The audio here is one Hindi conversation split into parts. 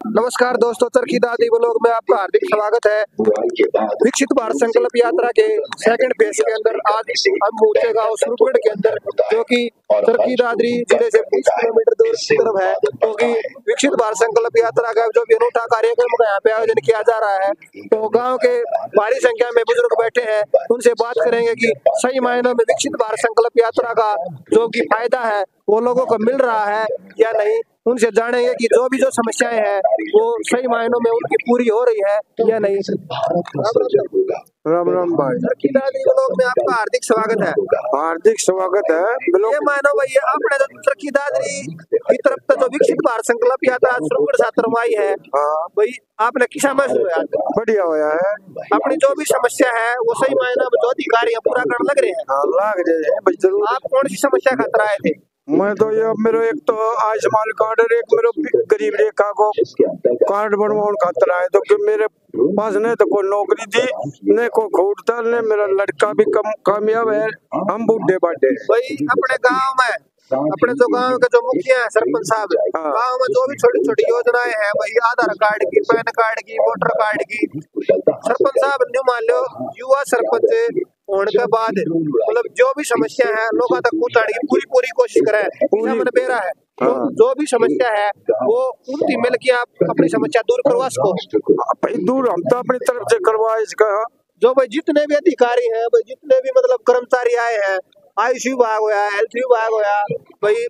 नमस्कार दोस्तों, चरखी दादी ब्लॉग में आपका हार्दिक स्वागत है। विकसित भारत संकल्प यात्रा के सेकंड फेज के अंदर आज हम पहुंचे गाँव सुरगढ़ के अंदर, जो कि चरखी दादरी जिले से 20 किलोमीटर दूर की तरफ है। क्योंकि विकसित भारत संकल्प यात्रा का जो भी अनूठा कार्यक्रम का यहाँ पे आयोजन किया जा रहा है, तो गाँव के भारी संख्या में बुजुर्ग बैठे हैं। उनसे बात करेंगे कि सही मायनों में विकसित भारत संकल्प यात्रा का जो कि फायदा है वो लोगों को मिल रहा है या नहीं। उनसे जानेंगे कि जो समस्याएं हैं वो सही मायनों में उनकी पूरी हो रही है या नहीं। राम राम भाई, चरखी दादरी ब्लॉग में आपका हार्दिक स्वागत है। हार्दिक स्वागत है। ये मानो भैया, आपने जो चरखी दादरी की तरफ से जो विकसित भारत संकल्प यात्रा सुरगढ़ छात्र आई है, भाई आपने किसा महसूस हुआ? बढ़िया होया है। अपनी जो भी समस्या है वो सही मायनों में जो अधिकारी पूरा करने लग रहे हैं। लग रहे हैं जरूर। आप कौन सी समस्या खातर आए थे? मैं तो ये मेरे एक तो आयुष्मान कार्ड और एक मेरे गरीब रेखा को कार्ड बनवाने खातर आए। तो कि मेरे पास नहीं तो कोई नौकरी थी, नहीं कोई खोट था, नहीं मेरा लड़का भी कामयाब है, हम बूढ़े बाटे। भाई अपने गांव में अपने जो गांव के जो मुखिया है, सरपंच साहब, गांव में जो भी छोटी छोटी योजनाएं हैं, भाई आधार कार्ड की, पैन कार्ड की, वोटर कार्ड की, सरपंच साहब न्यू मान लो युवा सरपंच होने के बाद मतलब जो भी समस्या है लोगों तक पहुंचाने की पूरी कोशिश करे। मन बेरा है तो जो भी समस्या है वो उनकी मिल के आप अपनी समस्या दूर करवा सको। दूर हम तो अपनी तरफ से करवा इसका। जो भाई जितने भी अधिकारी हैं, भाई जितने भी मतलब कर्मचारी आए हैं, आयुष विभाग होया, हेल्थ विभाग होया, भाई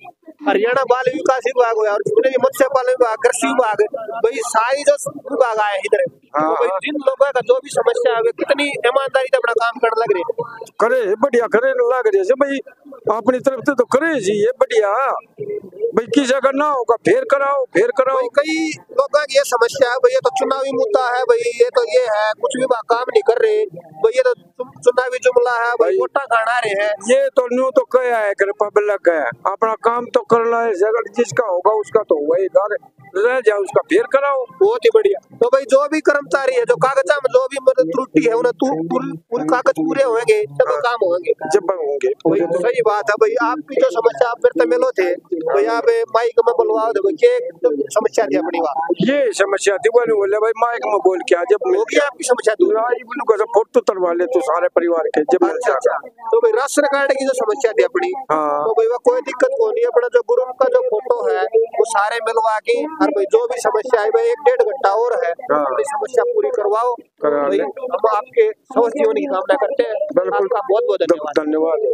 हरियाणा बाल विकास विभाग होया, और जितने भी मत्स्य पालन विभाग, कृषि विभाग, भाई सारी जो विभाग आए इधर, तो भाई जिन लोगों का जो भी समस्या है कितनी ईमानदारी से अपना काम करने लग रहे हैं। करे बढ़िया करे लग रहे से भाई अपनी तरफ से तो करे जी, ये बढ़िया भाई किस जगह ना होगा फिर कराओ। कई लोगों की ये समस्या है, भाई ये तो चुनावी मुद्दा है, भाई ये है कुछ भी काम नहीं कर रहे, भाई ये तो चुनावी जुमला है, भाई वोटा खाना रहे हैं। ये तो न्यू तो क्या है कि पब्लिक है, अपना काम तो करना है, जगह जिसका होगा उसका तो वही रह जाए, उसका फिर कराओ। बहुत ही बढ़िया। तो भाई जो भी कर्मचारी है, जो कागजा में जो भी मतलब त्रुटि है, उन्हें पूरे कागज पूरे होंगे जब काम होंगे जब होंगे। तो सही बात है भाई। आपकी जो समस्या आप फिर मिलो थे भाई, आप माइक में बुलवाओ दे भाई, समस्या थी अपनी बात, ये समस्या थी बोले भाई माइक में बोल के जब होगी आपकी समस्या दूर। फोटो तरवा ले तो सारे परिवार के जब तो भाई राशन कार्ड की जो समस्या थी अपनी, तो भाई वह कोई दिक्कत को नहीं, अपना जो ग्रुप का जो फोटो है वो सारे मिलवा के, और भाई जो भी समस्या है भाई 1-1.5 घंटा और है, अपनी समस्या पूरी करवाओ। भाई हम आपके स्वस्थ जीवन की कामना करते हैं। आपका बहुत बहुत धन्यवाद।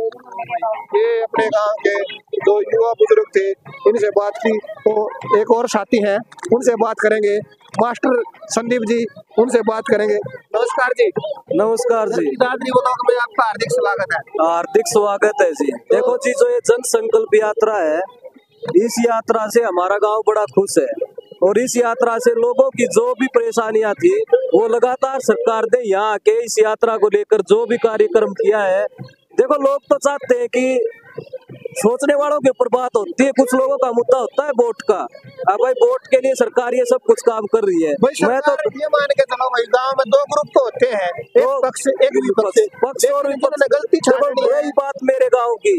ये अपने गाँव के जो युवा बुजुर्ग थे, इनसे बात की। तो एक और साथी हैं, उनसे बात करेंगे, मास्टर संदीप जी, उनसे बात करेंगे। नमस्कार जी। नमस्कार जी। दादरी ब्लॉग में आपका हार्दिक स्वागत है। हार्दिक स्वागत है जी। देखो जी, जो ये जन संकल्प यात्रा है, इस यात्रा से हमारा गांव बड़ा खुश है, और इस यात्रा से लोगों की जो भी परेशानियां थी वो लगातार सरकार ने यहाँ आके इस यात्रा को लेकर जो भी कार्यक्रम किया है। देखो लोग तो चाहते हैं कि सोचने वालों के ऊपर बात होती है, कुछ लोगों का मुद्दा होता है वोट का। अब भाई वोट के लिए सरकार ये सब कुछ काम कर रही है। मैं तो ये मान के चलो भाई, गांव में 2 ग्रुप तो होते हैं, एक पक्ष एक विपक्ष और गलती छाड़नी है। यही बात मेरे गांव की,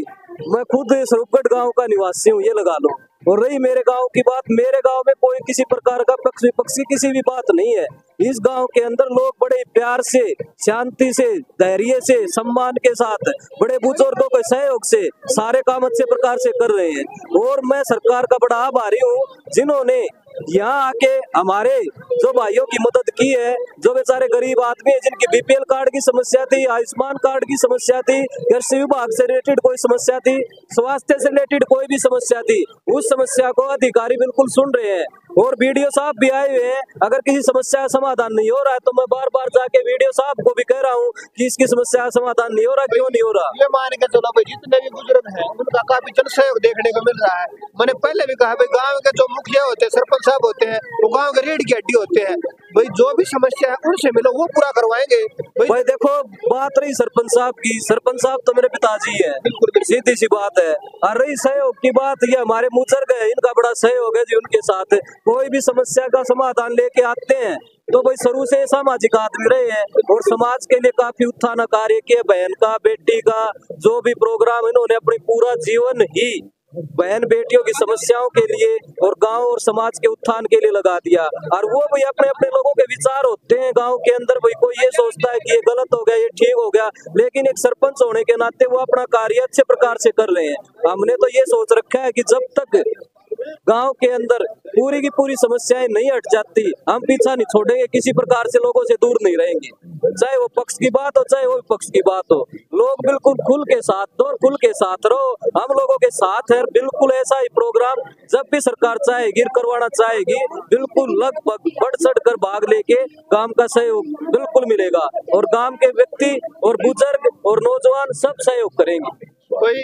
मैं खुद सुरगढ़ गांव का निवासी हूँ, ये लगा लो। और रही मेरे गांव की बात, मेरे गांव में कोई किसी प्रकार का पक्ष विपक्ष की किसी भी बात नहीं है। इस गांव के अंदर लोग बड़े प्यार से, शांति से, धैर्य से, सम्मान के साथ, बड़े बुजुर्गों के सहयोग से सारे काम अच्छे प्रकार से कर रहे हैं। और मैं सरकार का बड़ा आभारी हूँ जिन्होंने यहाँ आके हमारे जो भाइयों की मदद की है, जो बेचारे गरीब आदमी है जिनकी बीपीएल कार्ड की समस्या थी, आयुष्मान कार्ड की समस्या थी, कृषि विभाग से रिलेटेड कोई समस्या थी, स्वास्थ्य से रिलेटेड कोई भी समस्या थी, उस समस्या को अधिकारी बिल्कुल सुन रहे हैं। और वीडियो साहब भी आए हुए हैं। अगर किसी समस्या का समाधान नहीं हो रहा है तो मैं बार बार जाके वीडियो साहब को भी कह रहा हूँ कि इसकी समस्या का समाधान नहीं हो रहा, क्यों नहीं हो रहा। ये मान के चलो भाई, जितने भी बुजुर्ग हैं उनका काफी जन सहयोग देखने को मिल रहा है। मैंने पहले भी कहा भाई, गाँव के जो मुखिया होते हैं, सरपंच साहब होते हैं, वो गाँव के रीढ़ की हड्डी होते हैं। भाई जो भी समस्या है उनसे मिलो, वो पूरा करवाएंगे। भाई देखो बात रही सरपंच साहब की, सरपंच साहब तो मेरे पिताजी है, सीधी सी बात है। और रही सहयोग की बात, ये हमारे बुजुर्ग है, इनका बड़ा सहयोग है जी। उनके साथ कोई भी समस्या का समाधान लेके आते हैं तो भाई शुरू से सामाजिक आदमी रहे हैं और समाज के लिए काफी उत्थान कार्य किए। बहन का, बेटी का जो भी प्रोग्राम, इन्होंने अपनी पूरा जीवन ही बहन बेटियों की समस्याओं के लिए और गांव और समाज के उत्थान के लिए लगा दिया। और वो भी अपने अपने लोगों के विचार होते हैं गांव के अंदर, भाई कोई ये सोचता है कि ये गलत हो गया, ये ठीक हो गया, लेकिन एक सरपंच होने के नाते वो अपना कार्य अच्छे प्रकार से कर रहे हैं। हमने तो ये सोच रखा है कि जब तक गांव के अंदर पूरी की पूरी समस्याएं नहीं हट जाती, हम पीछा नहीं छोड़ेंगे, किसी प्रकार से लोगों से दूर नहीं रहेंगे, चाहे वो पक्ष की बात हो चाहे वो विपक्ष की बात हो। लोग बिल्कुल खुल के साथ दो और खुल के साथ रहो, हम लोगों के साथ है। बिल्कुल ऐसा ही प्रोग्राम जब भी सरकार चाहेगी, करवाना चाहेगी, बिल्कुल लगभग बढ़ चढ़ कर भाग लेके काम का सहयोग बिल्कुल मिलेगा और गांव के व्यक्ति और बुजुर्ग और नौजवान सब सहयोग करेंगे। वही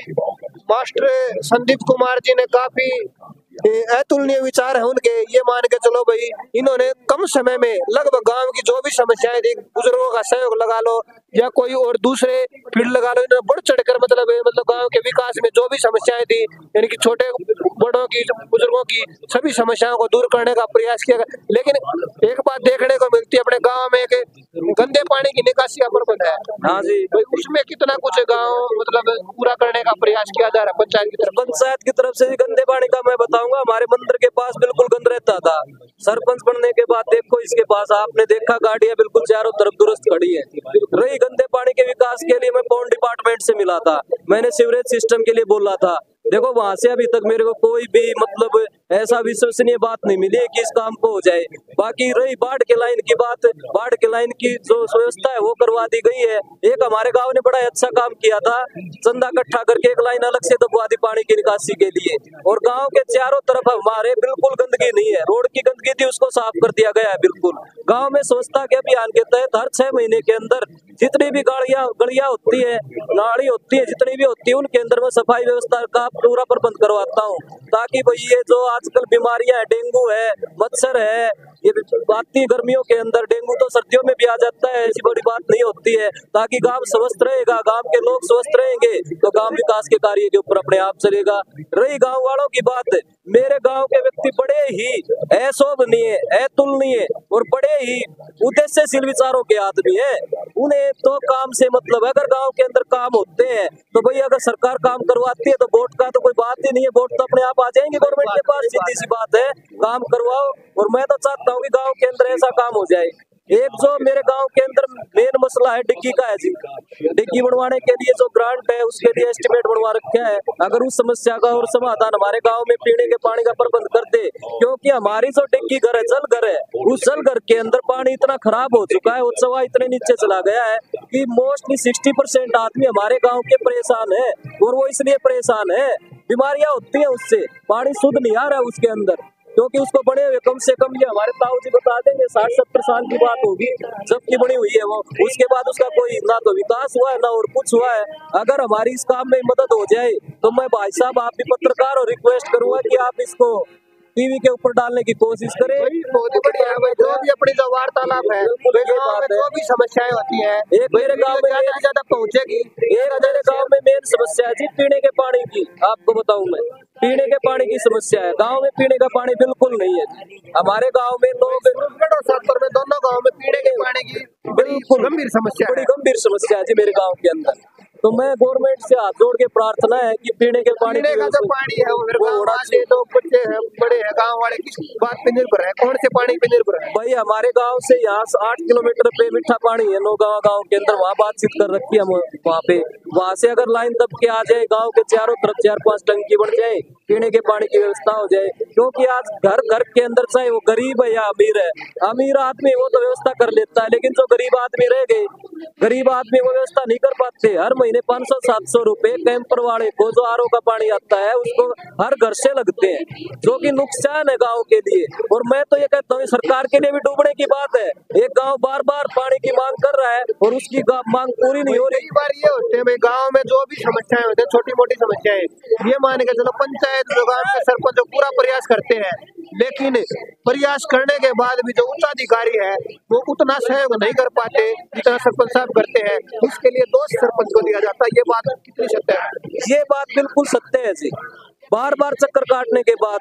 मास्टर संदीप कुमार जी ने काफी अतुलनीय विचार है उनके। ये मान के चलो भाई, इन्होंने कम समय में लगभग गांव की जो भी समस्याएं थी, बुजुर्गों का सहयोग लगा लो या कोई और दूसरे फील्ड लगा लो, इन्होंने बढ़ चढ़कर मतलब गांव के विकास में जो भी समस्याएं थी, यानी कि छोटे बड़ों की बुजुर्गों की सभी समस्याओं को दूर करने का प्रयास किया। लेकिन एक बात देखने को मिलती है, अपने गाँव में एक गंदे पानी की निकासी का प्रबंध है। हाँ जी, उसमें कितना कुछ गाँव मतलब पूरा करने का प्रयास किया जा रहा है पंचायत की तरफ से। गंदे पानी का मैं बताऊंगा, हमारे मंदिर के पास बिल्कुल गंद रहता था। सरपंच बनने के बाद देखो इसके पास आपने देखा गाड़ियां बिल्कुल चारों तरफ दुरुस्त खड़ी है। रही गंदे पानी के विकास के लिए मैं पौंड डिपार्टमेंट से मिला था, मैंने सीवरेज सिस्टम के लिए बोला था। देखो वहां से अभी तक मेरे को कोई भी मतलब ऐसा विश्वसनीय बात नहीं मिली है कि इस काम को हो जाए। बाकी रही बाढ़ के लाइन की बात, बाढ़ के लाइन की जो व्यवस्था है वो करवा दी गई है। एक हमारे गांव ने बड़ा अच्छा काम किया था, चंदा इकट्ठा करके एक लाइन अलग से दबवा दी पानी की निकासी के लिए। और गांव के चारों तरफ हमारे बिल्कुल गंदगी नहीं है, रोड की गंदगी थी उसको साफ कर दिया गया है बिल्कुल। गाँव में स्वच्छता के अभियान के तहत हर 6 महीने के अंदर जितनी भी गलियां होती है, नाली होती है, जितनी भी होती है, उनके अंदर मैं सफाई व्यवस्था का पूरा प्रबंध करवाता हूँ, ताकि भाई ये जो आजकल बीमारियां है, डेंगू है, मच्छर है, ये आती गर्मियों के अंदर, डेंगू तो सर्दियों में भी आ जाता है, ऐसी बड़ी बात नहीं होती है। ताकि गांव स्वस्थ रहेगा, गांव के लोग स्वस्थ रहेंगे तो गांव विकास के कार्य के ऊपर अपने आप चलेगा। रही गांव वालों की बात, मेरे गांव के व्यक्ति बड़े ही अशोभनीय, अतुलनीय और बड़े ही उद्देश्यशील विचारों के आदमी है। उन्हें तो काम से मतलब, अगर गांव के अंदर काम होते हैं तो भाई अगर सरकार काम करवाती है तो वोट का तो कोई बात ही नहीं है, वोट तो अपने आप आ जाएंगे गवर्नमेंट के पास, सीधी सी बात है, काम करवाओ। और मैं तो चाहता हूँ कि गांव के अंदर ऐसा काम हो जाए। एक जो मेरे गांव के अंदर मेन मसला है डिग्गी का है जी, डिग्गी बनवाने के लिए जो ग्रांट है उसके लिए एस्टिमेट बनवा रखा है। अगर उस समस्या का और समाधान हमारे गांव में पीने के पानी का प्रबंध कर दे, क्योंकि हमारी जो डिग्गी घर है, जल घर है, उस जल घर के अंदर पानी इतना खराब हो चुका है, उत्सवा इतने नीचे चला गया है कि मोस्टली 60% आदमी हमारे गाँव के परेशान है। और वो इसलिए परेशान है, बीमारियां होती है उससे, पानी शुद्ध नहीं आ रहा है उसके अंदर, क्योंकि उसको बने हुए कम से कम, ये हमारे ताऊ जी बता देंगे, 60-70 साल की बात होगी जब की बनी हुई है वो। उसके बाद उसका कोई ना तो विकास हुआ है ना और कुछ हुआ है। अगर हमारी इस काम में मदद हो जाए तो मैं भाई साहब, आप भी पत्रकार, और रिक्वेस्ट करूंगा कि आप इसको टीवी के ऊपर डालने की कोशिश करें। बहुत ही बढ़िया है, जो भी अपनी जो वार्तालाप है, जो भी समस्याएं होती है, एक मेरे गाँव में ज्यादा पहुंचेगी। एक मेरे गाँव में मेन समस्या है जी पीने के पानी की, आपको बताऊं मैं, पीने के पानी की समस्या है। गांव में पीने का पानी बिल्कुल नहीं है। हमारे गांव में लोग में दोनों गांव में पीने के पानी की बिल्कुल गंभीर समस्या, बड़ी गंभीर समस्या है जी मेरे गांव के अंदर। तो मैं गवर्नमेंट से हाथ जोड़ के प्रार्थना है कि पीने के पानी का जो पानी है वो लोग बच्चे हैं, बड़े हैं, गाँव वाले किस बात पे निर्भर है, कौन से पानी पे निर्भर है? भाई हमारे गांव से यहाँ 8 किलोमीटर पे मीठा पानी है, नौगांव गांव के अंदर, वहाँ बातचीत कर रखी है हम वहाँ पे। वहाँ से अगर लाइन दब के आ जाए, गांव के चारों तरफ 4-5 टंकी बन जाए, पीने के पानी की व्यवस्था हो जाए। क्योंकि आज घर घर के अंदर चाहे वो गरीब है या अमीर है, अमीर आदमी वो तो व्यवस्था कर लेता है, लेकिन जो गरीब आदमी रह गए, गरीब आदमी वो व्यवस्था नहीं कर पाते। हर महीने 500-700 रुपए कैंपर वाले को जो आरओ का पानी आता है उसको हर घर से लगते हैं, जो कि नुकसान है गांव के लिए। और मैं तो ये कहता हूँ सरकार के लिए भी डूबने की बात है। एक गांव बार बार पानी की मांग कर रहा है और उसकी मांग पूरी नहीं हो रही। कई बार ये होते हैं भाई, गाँव में जो भी समस्याएं होती है, छोटी मोटी समस्याएं, ये मान के चलो पंचायत जो गाँव के सरपंच पूरा प्रयास करते हैं, लेकिन प्रयास करने के बाद भी जो उच्चाधिकारी है वो उतना सहयोग नहीं कर पाते जितना सरपंच साहब करते हैं। इसके लिए दोष सरपंच को दिया जाता है। ये बात कितनी सत्य है? ये बात बिल्कुल सत्य है जी। बार बार चक्कर काटने के बाद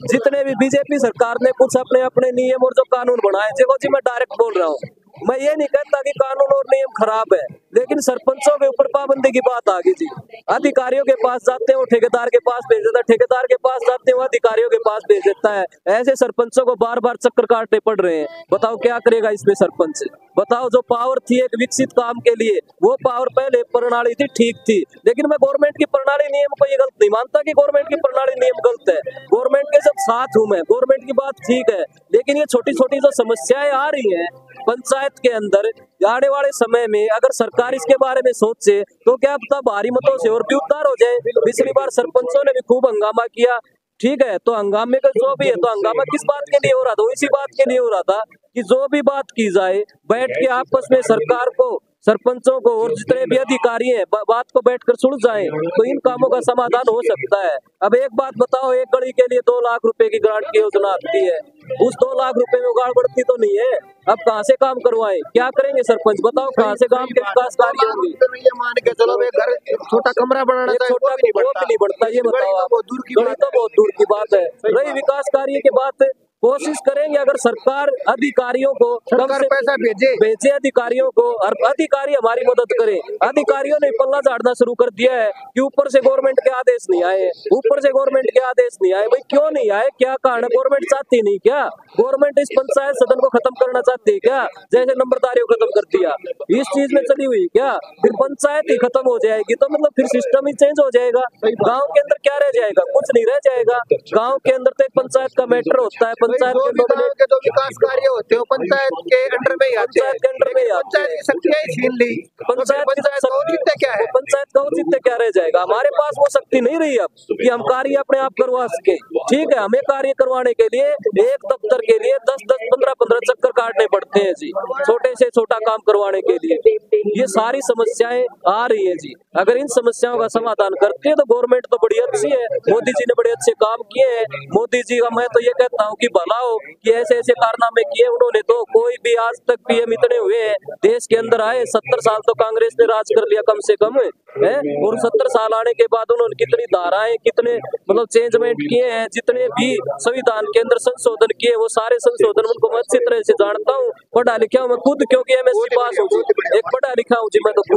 जितने भी बीजेपी सरकार ने कुछ अपने अपने नियम और जो कानून बनाए, देखो जी मैं डायरेक्ट बोल रहा हूँ, मैं ये नहीं कहता कि कानून और नियम खराब है, लेकिन सरपंचों के ऊपर पाबंदी की बात आ गई जी। अधिकारियों के पास जाते हैं वो ठेकेदार के पास भेज देता है, ठेकेदार के पास जाते हैं वो अधिकारियों के पास भेज देता है। ऐसे सरपंचों को बार बार चक्कर काटने पड़ रहे हैं। बताओ क्या करेगा इसमें सरपंच? बताओ, जो पावर थी एक विकसित काम के लिए, वो पावर पहले प्रणाली थी, ठीक थी, लेकिन मैं गवर्नमेंट की प्रणाली नियम को ये गलत नहीं मानता कि गवर्नमेंट की प्रणाली नियम गलत है। गवर्नमेंट के सब साथ हूं मैं, गवर्नमेंट की बात ठीक है, लेकिन ये छोटी छोटी जो समस्याएं आ रही हैं पंचायत के अंदर, आने वाले समय में अगर सरकार इसके बारे में सोचे तो क्या पता भारी मतों से और भी उद्धार हो जाए। पिछली बार सरपंचों ने भी खूब हंगामा किया, ठीक है, तो हंगामे का जो भी है, तो हंगामा किस बात के लिए हो रहा था? इसी बात के लिए हो रहा था कि जो भी बात की जाए बैठ के आपस में सरकार को, सरपंचों को और जितने भी अधिकारी हैं बात को बैठकर सुलझ जाए तो इन कामों का समाधान हो सकता है। अब एक बात बताओ, एक गली के लिए 2 लाख रुपए की ग्रांट की योजना आती है, उस 2 लाख रुपए में उगाड़ बढ़ती तो नहीं है। अब कहाँ से काम करवाएं? क्या करेंगे सरपंच? बताओ, कहाँ से गांव के विकास कार्य होंगे? ये मान के चलो घर छोटा कमरा बनाना एक छोटा वो भी नहीं बढ़ता, ये बताओ आप। गली तो बहुत दूर की बात है। रही विकास कार्य की बात, कोशिश करेंगे अगर सरकार अधिकारियों को कम से पैसा भेजे अधिकारियों को, और अधिकारी हमारी मदद करें। अधिकारियों ने पल्ला झाड़ना शुरू कर दिया है कि ऊपर से गवर्नमेंट के आदेश नहीं आए, ऊपर से गवर्नमेंट के आदेश नहीं आए। भाई क्यों नहीं आए? क्या कारण है? गवर्नमेंट चाहती नहीं क्या? गवर्नमेंट इस पंचायत सदन को खत्म करना चाहती है क्या? जैसे नंबरदारियों को खत्म कर दिया, इस चीज में चली हुई क्या? फिर पंचायत ही खत्म हो जाएगी तो मतलब फिर सिस्टम ही चेंज हो जाएगा। गाँव के अंदर क्या रह जाएगा? कुछ नहीं रह जाएगा। गाँव के अंदर तो एक पंचायत का मैटर होता है, पंचायत के जो विकास कार्य होते हैं पंचायत के अंडर में ही आते हैं, पंचायत के अंडर में ही आते हैं। शक्तियां छीन ली, पंचायत का औचित्य क्या है? पंचायत का औचित्य क्या रह जाएगा? हमारे पास वो शक्ति नहीं रही अब कि हम कार्य अपने आप करवा सके। ठीक है, हमें कार्य करवाने के लिए एक दफ्तर के लिए 10-10, 15-15 चक्कर काटने पड़ते हैं जी, छोटे से छोटा काम करवाने के लिए। ये सारी समस्याएं आ रही है जी। अगर इन समस्याओं का समाधान करते हैं तो गवर्नमेंट तो बड़ी अच्छी है, मोदी जी ने बड़े अच्छे काम किए हैं। मोदी जी का मैं तो ये कहता हूँ कि भला हो कि ऐसे ऐसे कारनामे किए उन्होंने, तो कोई भी आज तक पीएम इतने हुए हैं देश के अंदर आए। 70 साल तो कांग्रेस ने राज कर लिया कम से कम है, और 70 साल आने के बाद उन्होंने कितनी धाराएं, कितने मतलब चेंजमेंट किए हैं, जितने भी संविधान के अंदर संशोधन किए वो सारे संशोधन उनको मैं अच्छी तरह से जानता हूँ। पढ़ा लिखा हूँ मैं खुद, क्योंकि एमएससी पास हूँ, एक पढ़ा लिखा हूँ जी मैं तो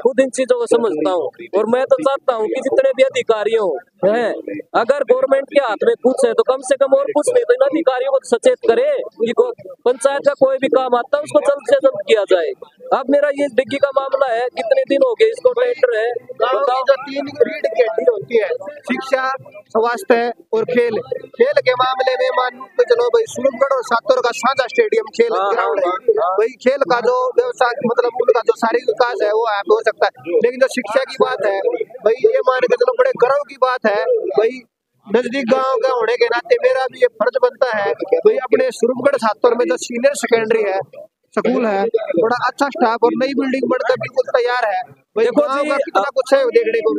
खुद इन चीजों को समझता हूँ। और मैं तो चाहता हूँ कि जितने भी अधिकारी हैं, अगर गवर्नमेंट के हाथ में कुछ है तो कम से कम, और कुछ नहीं तो इन अधिकारियों को सचेत करे कि पंचायत का कोई भी काम आता है उसको जल्द से जल्द किया जाए। अब मेरा ये डिग्गी का मामला है, कितने दिन हो गए इसको टेंडर है, बताओ। जो 3 रीढ़ की हड्डी होती है, शिक्षा, स्वास्थ्य और खेल। खेल के मामले में मान के चलो भाई, सूरजगढ़ और सातोर का साझा स्टेडियम खेल ग्राउंड है भाई। खेल का जो व्यवसाय मतलब उनका जो शारीरिक विकास है वो हो सकता है, लेकिन जो शिक्षा की बात है भाई, ये मान के चलो बड़े गर्व की बात है भाई। नजदीक गांव का होने के नाते मेरा भी ये फर्ज बनता है भाई, अपने सूरजगढ़ सातोर में जो सीनियर सेकेंडरी है स्कूल है, बड़ा अच्छा स्टाफ और नई बिल्डिंग बनकर बिल्कुल तैयार है। देखो जी, कितना कुछ है देखने को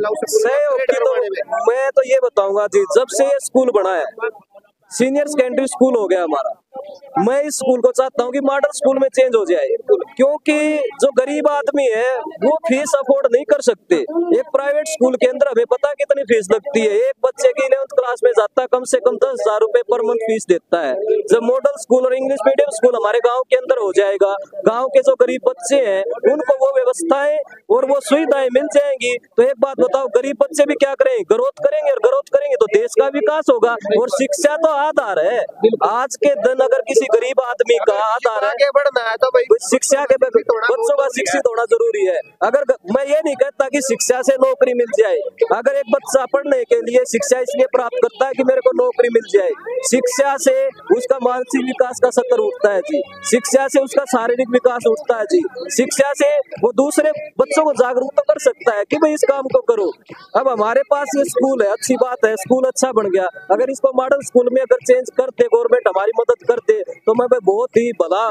तो मैं तो ये बताऊंगा जी, जब से ये स्कूल बना है, सीनियर सेकेंडरी स्कूल हो गया हमारा, मैं इस स्कूल को चाहता हूँ कि मॉडल स्कूल में चेंज हो जाए, क्योंकि जो गरीब आदमी है वो फीस अफोर्ड नहीं कर सकते। एक प्राइवेट स्कूल के अंदर हमें पता कितनी फीस लगती है, एक बच्चे की 11th क्लास में जाता है कम से कम 10,000 रुपए पर मंथ फीस देता है। जब मॉडल स्कूल और इंग्लिश मीडियम स्कूल हमारे गाँव के अंदर हो जाएगा, गाँव के जो गरीब बच्चे हैं उनको वो व्यवस्थाएं और वो सुविधाएं मिल जाएंगी, तो एक बात बताओ, गरीब बच्चे भी क्या करेंगे? ग्रोथ करेंगे, और ग्रोथ करेंगे तो देश का विकास होगा। और शिक्षा तो आधार है, आज के दिन अगर किसी गरीब आदमी का आधार है, बढ़ना है तो भाई शिक्षा के बच्चों का शिक्षित होना जरूरी है। अगर मैं ये नहीं कहता कि शिक्षा से नौकरी मिल जाए, अगर एक बच्चा पढ़ने के लिए शिक्षा इसलिए प्राप्त करता है कि मेरे को नौकरी मिल जाए, शिक्षा से उसका मानसिक विकास का स्तर उठता है जी, शिक्षा से उसका शारीरिक विकास उठता है जी, शिक्षा से वो दूसरे बच्चों को जागरूक तो कर सकता है कि भाई इस काम को करो। अब हमारे पास ये स्कूल है, अच्छी बात है, स्कूल अच्छा बन गया, अगर इसको मॉडल स्कूल में अगर चेंज करते, गवर्नमेंट हमारी मदद करते, तो मैं बहुत ही भला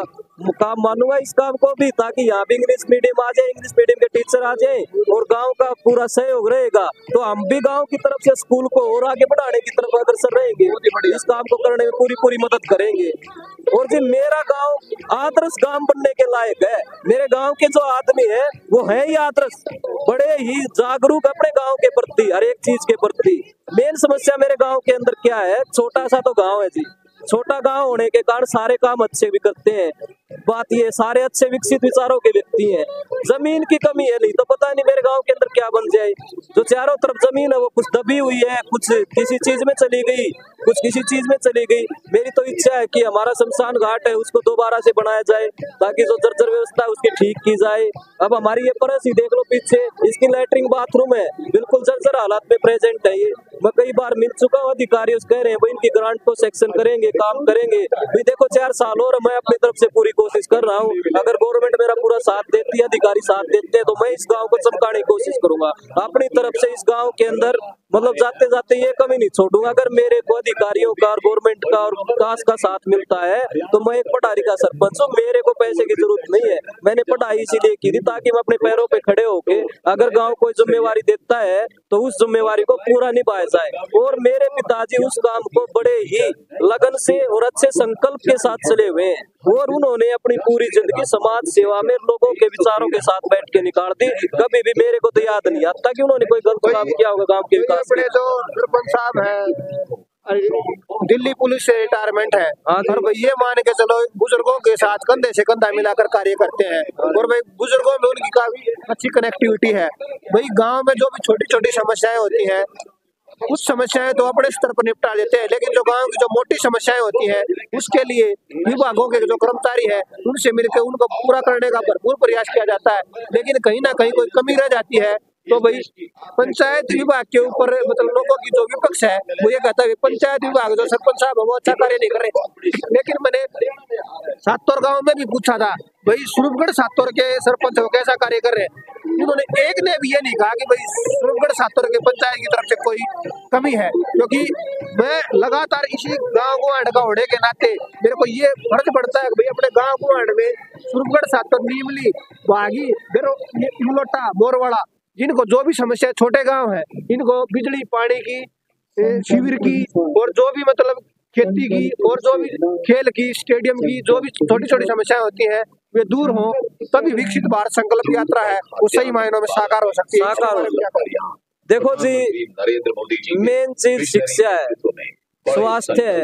काम मानूंगा इस काम को भी, ताकि यहाँ भी इंग्लिश मीडियम आ जाए, इंग्लिश मीडियम के टीचर आ जाए और गांव का पूरा सहयोग रहेगा, तो हम भी गांव की तरफ से स्कूल को और आगे बढ़ाने की तरफ अग्रसर रहेंगे, इस काम को करने में पूरी मदद करेंगे। और जी मेरा गांव आदर्श गांव बनने के लायक है, मेरे गांव के जो आदमी है वो है ही आदर्श, बड़े ही जागरूक अपने गांव के प्रति, हर एक चीज के प्रति। मेन समस्या मेरे गांव के अंदर क्या है, छोटा सा तो गांव है जी, छोटा गांव होने के कारण सारे काम अच्छे भी करते हैं, बात ये सारे अच्छे विकसित विचारों के व्यक्ति हैं, जमीन की कमी है, नहीं तो पता नहीं मेरे गांव के अंदर क्या बन जाए। जो चारों तरफ जमीन है वो कुछ दबी हुई है, कुछ किसी चीज में चली गई, कुछ किसी चीज में चली गई। मेरी तो इच्छा है कि हमारा शमशान घाट है उसको दोबारा से बनाया जाए, ताकि जो जर्जर व्यवस्था है उसकी ठीक की जाए। अब हमारी ये परस ही देख लो पीछे, इसकी लैट्रिन बाथरूम है, बिल्कुल जर्जर हालात में प्रेजेंट है। ये मैं कई बार मिल चुका हूँ, अधिकारी कह रहे हैं भाई इनकी ग्रांट को सेक्शन करेंगे, काम करेंगे। भाई देखो 4 साल और मैं अपनी तरफ से पूरी कोशिश कर रहा हूँ। अगर गवर्नमेंट मेरा पूरा साथ देती है, अधिकारी साथ देते हैं, तो मैं इस गांव को चमकाने की कोशिश करूंगा अपनी तरफ से। इस गांव के अंदर मतलब जाते जाते ये कमी नहीं छोड़ूंगा। अगर मेरे को अधिकारियों का और गवर्नमेंट का और विकास का साथ मिलता है तो मैं एक पटारी का सरपंच हूँ, मेरे को पैसे की जरूरत नहीं है। मैंने पढ़ाई इसीलिए की थी ताकि मैं अपने पैरों पे खड़े होके अगर गांव कोई जिम्मेवारी देता है तो उस जिम्मेवारी को पूरा निभाया जाए। और मेरे पिताजी उस काम को बड़े ही लगन से और अच्छे संकल्प के साथ चले हुए हैं, और उन्होंने अपनी पूरी जिंदगी समाज सेवा में लोगों के विचारों के साथ बैठ के निकाल दी। कभी भी मेरे को तो याद नहीं आता कि उन्होंने कोई गलत काम किया होगा गांव के विकास अपने जो सरपंच साहब है दिल्ली पुलिस से रिटायरमेंट है, और भाई ये मान के चलो बुजुर्गों के साथ कंधे से कंधा मिलाकर कार्य करते हैं, और भाई बुजुर्गों में उनकी काफी अच्छी कनेक्टिविटी है। भाई गांव में जो भी छोटी छोटी समस्याएं होती हैं कुछ समस्याएं तो अपने स्तर पर निपटा लेते हैं, लेकिन जो गांव की जो मोटी समस्याएं होती है उसके लिए विभागों के जो कर्मचारी है उनसे मिलकर उनको पूरा करने का भरपूर प्रयास किया जाता है। लेकिन कहीं ना कहीं कोई कमी रह जाती है तो भाई पंचायत विभाग के ऊपर मतलब लोगों की जो विपक्ष है वो ये कहता है पंचायत विभाग जो सरपंच साहब वो अच्छा कार्य नहीं कर रहे। लेकिन मैंने सातौर गांव में भी पूछा था भाई स्वरूपगढ़ सातौर के सरपंच वो कैसा कार्य कर रहे हैं, उन्होंने एक ने भी ये नहीं कहा कि भाई स्वरूपगढ़ सातौर के पंचायत की तरफ से कोई कमी है। क्योंकि मैं लगातार इसी गाँव गुआंढ का होने के नाते मेरे को ये फर्ज पड़ता है भाई अपने गाँव गुआंढ में स्वरूपगढ़ सातौर नीमली भागी इमलोटा बोरवाड़ा जिनको जो भी समस्या छोटे गांव है इनको बिजली पानी की शिविर की और जो भी मतलब खेती की और जो भी खेल की स्टेडियम की जो भी छोटी छोटी समस्याएं होती है वे दूर हो, तभी विकसित भारत संकल्प यात्रा है वो सही मायनों में साकार हो सकती है। देखो जी, नरेंद्र मोदी जी मेन चीज शिक्षा है, स्वास्थ्य है,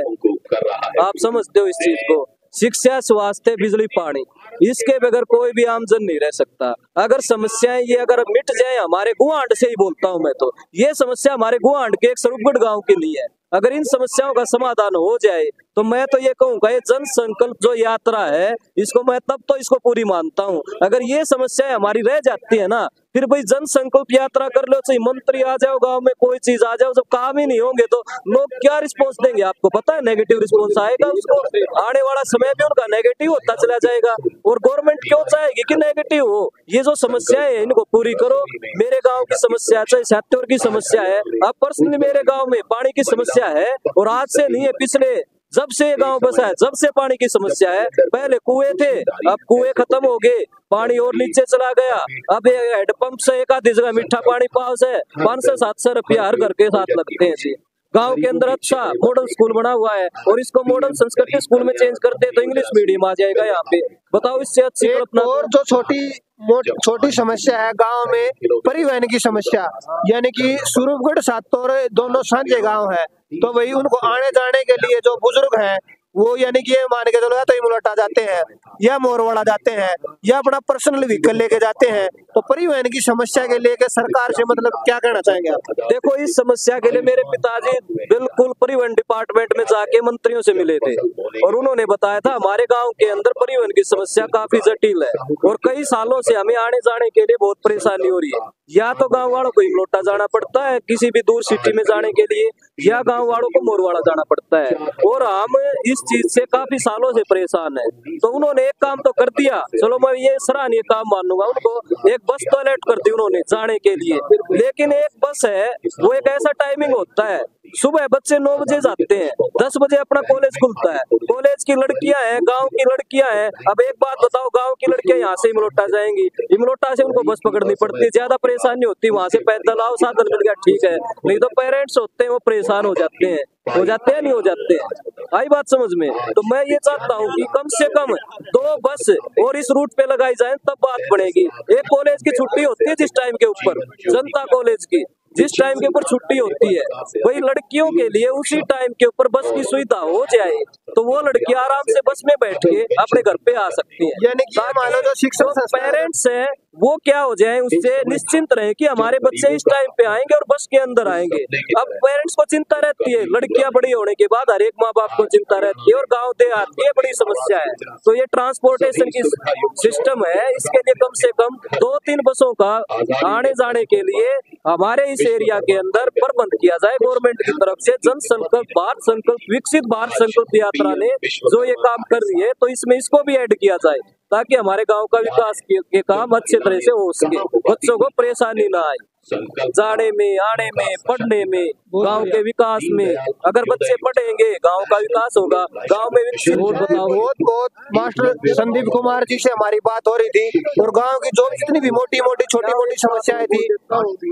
आप समझते हो इस चीज को। शिक्षा, स्वास्थ्य, बिजली, पानी, इसके बगैर कोई भी आमजन नहीं रह सकता। अगर समस्याएं ये अगर मिट जाए, हमारे गुआंढ से ही बोलता हूं मैं, तो ये समस्या हमारे गुआंढ के एक स्वरूपगढ़ गांव के लिए है। अगर इन समस्याओं का समाधान हो जाए तो मैं तो ये कहूंगा ये जन संकल्प जो यात्रा है इसको मैं तब तो इसको पूरी मानता हूं। अगर ये समस्याएं हमारी रह जाती है ना, फिर भाई जन संकल्प यात्रा कर लो, चाहे मंत्री आ जाओ गांव में, कोई चीज आ जाओ, जब काम ही नहीं होंगे तो लोग क्या रिस्पॉन्स देंगे? आपको पता है नेगेटिव रिस्पॉन्स आएगा, उसको आने वाला समय भी उनका नेगेटिव होता चला जाएगा। और गवर्नमेंट क्यों चाहेगी कि नेगेटिव हो? ये जो समस्याएं है इनको पूरी करो। मेरे गाँव की समस्या चाहे सातौर की समस्या है, अब पर्सनली मेरे गाँव में पानी की समस्या है, और आज से नहीं है, पिछले जब से ये गांव बसा है जब से पानी की समस्या है। पहले कुएं थे, अब कुएं खत्म हो गए, पानी और नीचे चला गया। अब हैंडपंप से एक आधी जगह मीठा पानी पास है, 500-700 रुपया हर घर के साथ लगते हैं जी। गांव के अंदर अच्छा मॉडल स्कूल बना हुआ है, और इसको मॉडल संस्कृति स्कूल में चेंज करते तो इंग्लिश मीडियम आ जाएगा यहाँ पे। बताओ इससे अच्छी कल्पना। और जो छोटी समस्या है गांव में, परिवहन की समस्या, यानी कि स्वरूपगढ़ सातौर दोनों साझे गांव है, तो वही उनको आने जाने के लिए जो बुजुर्ग हैं वो यानी कि ये मान के चलो या तो इमलोटा जाते हैं या मोरवाड़ा जाते हैं या अपना पर्सनल व्हीकल लेके जाते हैं, तो परिवहन की समस्या के लेके सरकार से मतलब क्या कहना चाहेंगे आप? देखो, इस समस्या के लिए मेरे पिताजी बिल्कुल परिवहन डिपार्टमेंट में जाके मंत्रियों से मिले थे, और उन्होंने बताया था हमारे गांव के अंदर परिवहन की समस्या काफी जटिल है, और कई सालों से हमें आने जाने के लिए बहुत परेशानी हो रही है। या तो गांव वालों को इमलोटा जाना पड़ता है किसी भी दूर सिटी में जाने के लिए, या गांव वालों को मोरवाड़ा जाना पड़ता है, और हम इस चीज से काफी सालों से परेशान है। तो उन्होंने एक काम तो कर दिया, चलो मैं ये सराहनीय काम मानूंगा उनको, एक बस टॉयलेट कर दी उन्होंने जाने के लिए। लेकिन एक बस है वो एक ऐसा टाइमिंग होता है, सुबह बच्चे 9 बजे जाते हैं, 10 बजे अपना कॉलेज खुलता है, कॉलेज की लड़कियां हैं, गांव की लड़कियां हैं। अब एक बात बताओ, गांव की लड़कियां यहाँ से इमलोटा जाएंगी, इमलोटा से उनको बस पकड़नी पड़ती है, ज्यादा परेशानी होती है, वहां से पैदल आओ, साधन मिल गया ठीक है, नहीं तो पेरेंट्स होते हैं वो परेशान हो जाते हैं नहीं हो जाते हैं। आई बात समझ में? तो मैं ये चाहता हूँ कि कम से कम 2 बस और इस रूट पे लगाई जाए, तब बात बनेगी। एक कॉलेज की छुट्टी होती है जिस टाइम के ऊपर, जनता कॉलेज की, जिस टाइम के ऊपर छुट्टी होती है वही लड़कियों के लिए उसी टाइम के ऊपर बस की सुविधा हो जाए तो वो लड़की आराम से बस में बैठ के अपने घर पे आ सकती है। यानी कि मान लो जो शिक्षक पेरेंट्स है वो क्या हो जाए उससे निश्चिंत रहे कि हमारे बच्चे इस टाइम पे आएंगे और बस के अंदर आएंगे। अब पेरेंट्स को चिंता रहती है, लड़कियां बड़ी होने के बाद हर एक माँ बाप को चिंता रहती है, और गांव देहात की बड़ी समस्या है। तो ये ट्रांसपोर्टेशन की सिस्टम है, इसके लिए कम से कम 2-3 बसों का आने जाने के लिए हमारे इस एरिया के अंदर प्रबंध किया जाए गवर्नमेंट की तरफ से। जन संकल्प भारत संकल्प विकसित भारत संकल्प यात्रा ने जो ये काम कर रही है तो इसमें इसको भी ऐड किया जाए ताकि हमारे गांव का विकास के काम अच्छे तरह से हो सके, बच्चों को परेशानी ना आए जाने में, आने में, पढ़ने में, गांव के विकास में। अगर बच्चे पढ़ेंगे गांव का विकास होगा, गांव में विकसित। बहुत मास्टर संदीप कुमार जी से हमारी बात हो रही थी और गांव की जो जितनी भी मोटी मोटी छोटी मोटी समस्याएं थी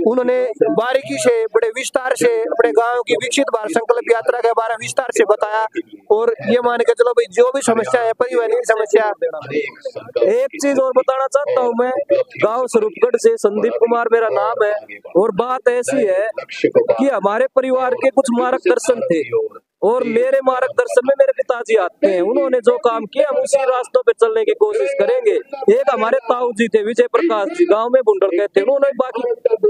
उन्होंने बारीकी से बड़े विस्तार से अपने गांव की विकसित भारत संकल्प यात्रा के बारे में विस्तार से बताया। और ये मान के चलो भाई जो भी समस्या है परिवहन की समस्या। एक चीज और बताना चाहता हूँ मैं, गाँव स्वरूपगढ़ से संदीप कुमार मेरा नाम है और बात ऐसी है कि हमारे परिवार के कुछ मार्गदर्शन थे और मेरे मार्गदर्शन में मेरे पिताजी आते हैं। उन्होंने जो काम किया हम उसी रास्तों पे चलने की कोशिश करेंगे। एक हमारे ताऊ जी थे विजय प्रकाश जी, गांव में बुंडर कहते हैं, उन्होंने बाकी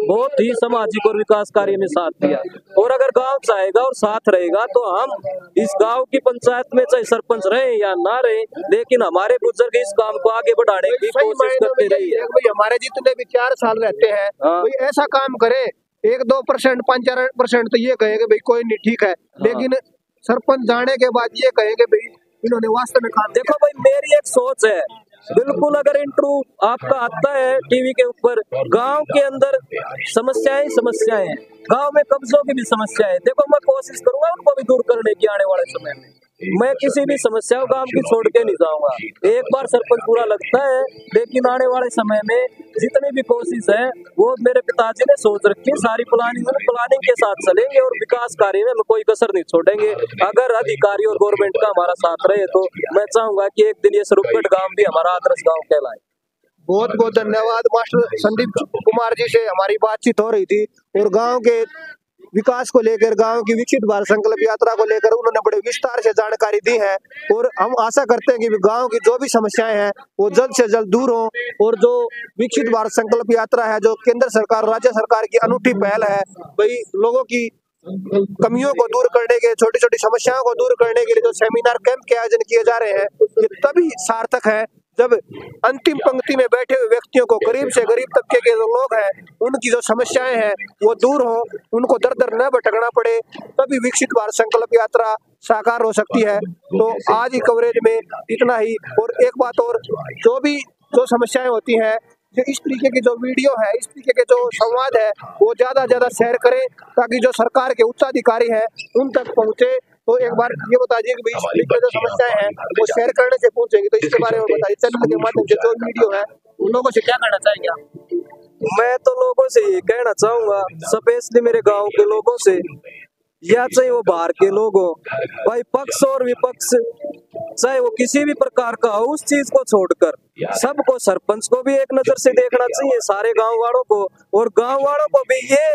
बहुत ही सामाजिक और विकास कार्य में साथ दिया। और अगर गांव चाहेगा और साथ रहेगा तो हम इस गांव की पंचायत में चाहे सरपंच रहे या ना रहे, लेकिन हमारे बुजुर्ग इस काम को आगे बढ़ाने की कोशिश करते रहे। हमारे जितने भी 4 साल रहते हैं कोई ऐसा काम करे 1-2%, 5-4% तो ये कहेंगे भाई कोई नहीं ठीक है, लेकिन सरपंच जाने के बाद ये कहेंगे भाई इन्होंने वास्तव में काम। देखो भाई मेरी एक सोच है, बिल्कुल अगर इंटरव्यू आपका आता है टीवी के ऊपर, गांव के अंदर समस्याएं हैं, गांव में कब्जों की भी समस्या है। देखो मैं कोशिश करूंगा उनको भी दूर करने की आने वाले समय में। मैं किसी भी समस्या को गांव की छोड़ के नहीं जाऊंगा। एक बार सरपंच बुरा लगता है, लेकिन आने वाले समय में जितनी भी कोशिश है वो मेरे पिताजी ने सोच रखी है, सारी प्लानिंग के साथ चलेंगे और विकास कार्य में कोई कसर नहीं छोड़ेंगे। अगर अधिकारी और गवर्नमेंट का हमारा साथ रहे तो मैं चाहूंगा कि एक दिन ये स्वरूपगढ़ गाँव भी हमारा आदर्श गाँव कहलाए। बहुत बहुत धन्यवाद मास्टर संदीप कुमार जी से हमारी बातचीत हो रही थी और गांव के विकास को लेकर, गांव की विकसित भारत संकल्प यात्रा को लेकर उन्होंने बड़े विस्तार से जानकारी दी है। और हम आशा करते हैं कि गांव की जो भी समस्याएं हैं वो जल्द से जल्द दूर हों और जो विकसित भारत संकल्प यात्रा है जो केंद्र सरकार राज्य सरकार की अनूठी पहल है, भाई लोगों की कमियों को दूर करने के, छोटी छोटी समस्याओं को दूर करने के लिए जो सेमिनार कैंप के आयोजन किए जा रहे हैं ये तभी सार्थक है जब अंतिम पंक्ति में बैठे हुए व्यक्तियों को, गरीब से गरीब तबके के जो लोग हैं उनकी जो समस्याएं हैं वो दूर हो, उनको दर दर न भटकना पड़े, तभी विकसित भारत संकल्प यात्रा साकार हो सकती है। तो आज ही कवरेज में इतना ही। और एक बात और, जो समस्याएं होती हैं, जो इस तरीके की जो वीडियो है, इस तरीके के जो संवाद है वो ज्यादा शेयर करें ताकि जो सरकार के उच्च अधिकारी है उन तक पहुंचे। तो एक बार ये बताइए कि भाई इस जो समस्याएं हैं वो शेयर करने से पूछेंगे, तो इसके बारे में बताइए चैनल के माध्यम से जो वीडियो है उन लोगों से क्या कहना चाहेंगे आप? मैं तो लोगों से ये कहना चाहूंगा, स्पेशली मेरे गांव के लोगों से या चाहे वो बाहर के लोग हो, भाई पक्ष और विपक्ष चाहे वो किसी भी प्रकार का हो, उस चीज को छोड़कर सबको, सरपंच को भी एक नजर से देखना चाहिए, सारे गांव वालों को, और गांव वालों को भी ये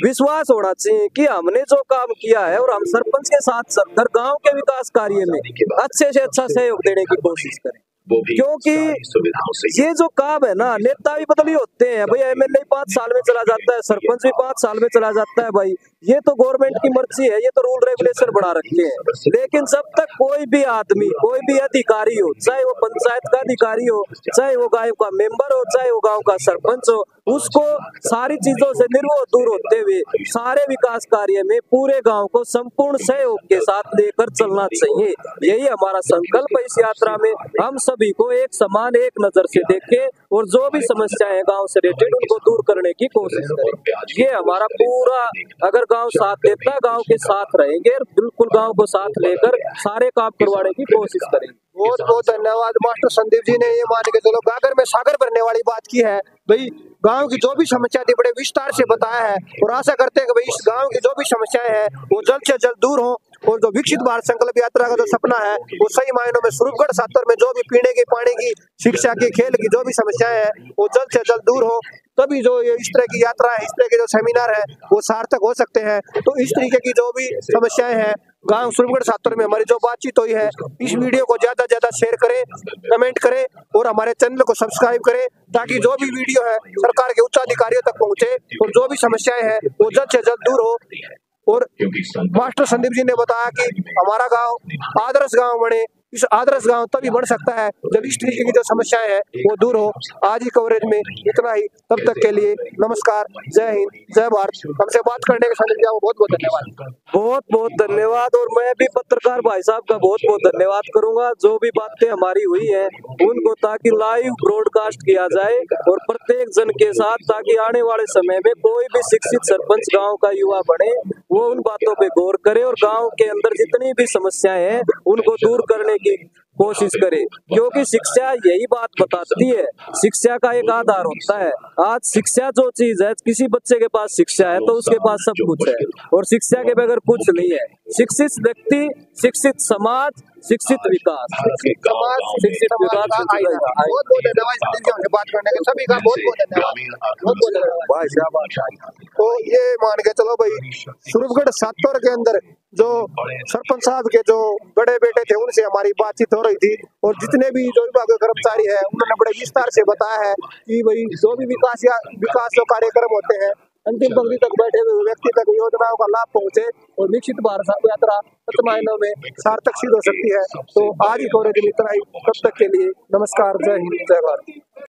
विश्वास होना चाहिए कि हमने जो काम किया है और हम सरपंच के साथ चलकर गांव के विकास कार्य में अच्छे से अच्छा सहयोग देने की कोशिश करें। क्योंकि ये जो काम है ना, नेता भी बदली होते हैं भाई, एमएलए 5 साल में चला जाता है, सरपंच भी 5 साल में चला जाता है भाई, ये तो गवर्नमेंट की मर्जी है, ये तो रूल रेगुलेशन बना रखे हैं। लेकिन जब तक कोई भी आदमी, कोई भी अधिकारी हो, चाहे वो पंचायत का अधिकारी हो, चाहे वो गांव का मेंबर हो, चाहे वो गांव का सरपंच हो, उसको सारी चीजों से दूर होते हुए सारे विकास कार्य में पूरे गांव को संपूर्ण सहयोग के साथ लेकर चलना चाहिए। यही हमारा संकल्प है। इस यात्रा में हम सभी को एक समान, एक नजर से देखें और जो भी समस्याएं गांव से रिलेटेड उनको दूर करने की कोशिश करें। ये हमारा पूरा, अगर गांव साथ देता है, गांव के साथ रहेंगे, बिल्कुल गांव को साथ लेकर सारे काम करवाने की कोशिश करेंगे। बहुत बहुत धन्यवाद मास्टर संदीप जी ने ये मान के चलो गागर में सागर भरने वाली बात की है। भाई गांव की जो भी समस्या थी बड़े विस्तार से बताया है और आशा करते हैं कि भाई इस गांव की जो भी समस्याएं हैं वो जल्द से जल्द दूर हो और जो विकसित भारत संकल्प यात्रा का जो सपना है वो सही मायनों में स्वरूपगढ़ सातर में जो भी पीने की, पानी की, शिक्षा की, खेल की जो भी समस्याएं हैं वो जल्द से जल्द दूर हो, तभी जो ये इस तरह की यात्रा है, इस तरह के जो सेमिनार है वो सार्थक हो सकते हैं। तो इस तरीके की जो भी समस्याएं हैं गांव स्वरूपगढ़ सातर में हमारी जो बातचीत हुई है, इस वीडियो को ज्यादा से ज्यादा शेयर करें, कमेंट करें और हमारे चैनल को सब्सक्राइब करें, ताकि जो भी वीडियो है सरकार के उच्च अधिकारियों तक पहुंचे और जो भी समस्याएं हैं वो जल्द से जल्द दूर हो। और मास्टर संदीप जी ने बताया कि हमारा गांव आदर्श गांव बने, इस आदर्श गांव तभी बढ़ सकता है जब इस तरीके की जो समस्याएं हैं वो दूर हो। आज ही कवरेज में इतना ही, तब तक के लिए नमस्कार, जय हिंद, जय भारत। हमसे बात करने के संदीप जी को बहुत बहुत धन्यवाद। बहुत बहुत धन्यवाद। और मैं भी पत्रकार भाई साहब का बहुत बहुत धन्यवाद करूंगा, जो भी बातें हमारी हुई है उनको ताकि लाइव ब्रॉडकास्ट किया जाए और प्रत्येक जन के साथ, ताकि आने वाले समय में कोई भी शिक्षित सरपंच गांव का युवा बने वो उन बातों पे गौर करे और गांव के अंदर जितनी भी समस्याएं हैं उनको दूर करने की कोशिश करे, क्योंकि शिक्षा यही बात बताती है, शिक्षा का एक आधार होता है। आज शिक्षा जो चीज है, किसी बच्चे के पास शिक्षा है तो उसके पास सब कुछ है, और शिक्षा के बगैर कुछ नहीं है। शिक्षित व्यक्ति, शिक्षित समाज, शिक्षित विकास, समाज शिक्षित विकास। बहुत बहुत धन्यवाद बात करने के, सभी का बहुत बहुत धन्यवाद, बहुत बहुत धन्यवाद। तो ये मान के चलो भाई, स्वरूपगढ़ सातर के अंदर जो सरपंच साहब के जो बड़े बेटे थे उनसे हमारी बातचीत हो रही थी, और जितने भी जो विभाग के कर्मचारी है उन्होंने बड़े विस्तार से बताया है कि भाई जो भी विकास जो कार्यक्रम होते हैं अंतिम पंक्ति तक बैठे हुए व्यक्ति तक योजनाओं का लाभ पहुंचे और विकसित भारत यात्रा सच मायनों में सार्थक सिद्ध हो सकती है। तो आज ही कवरेज में इतना ही, तब तक के लिए नमस्कार, जय हिंद, जय भारत।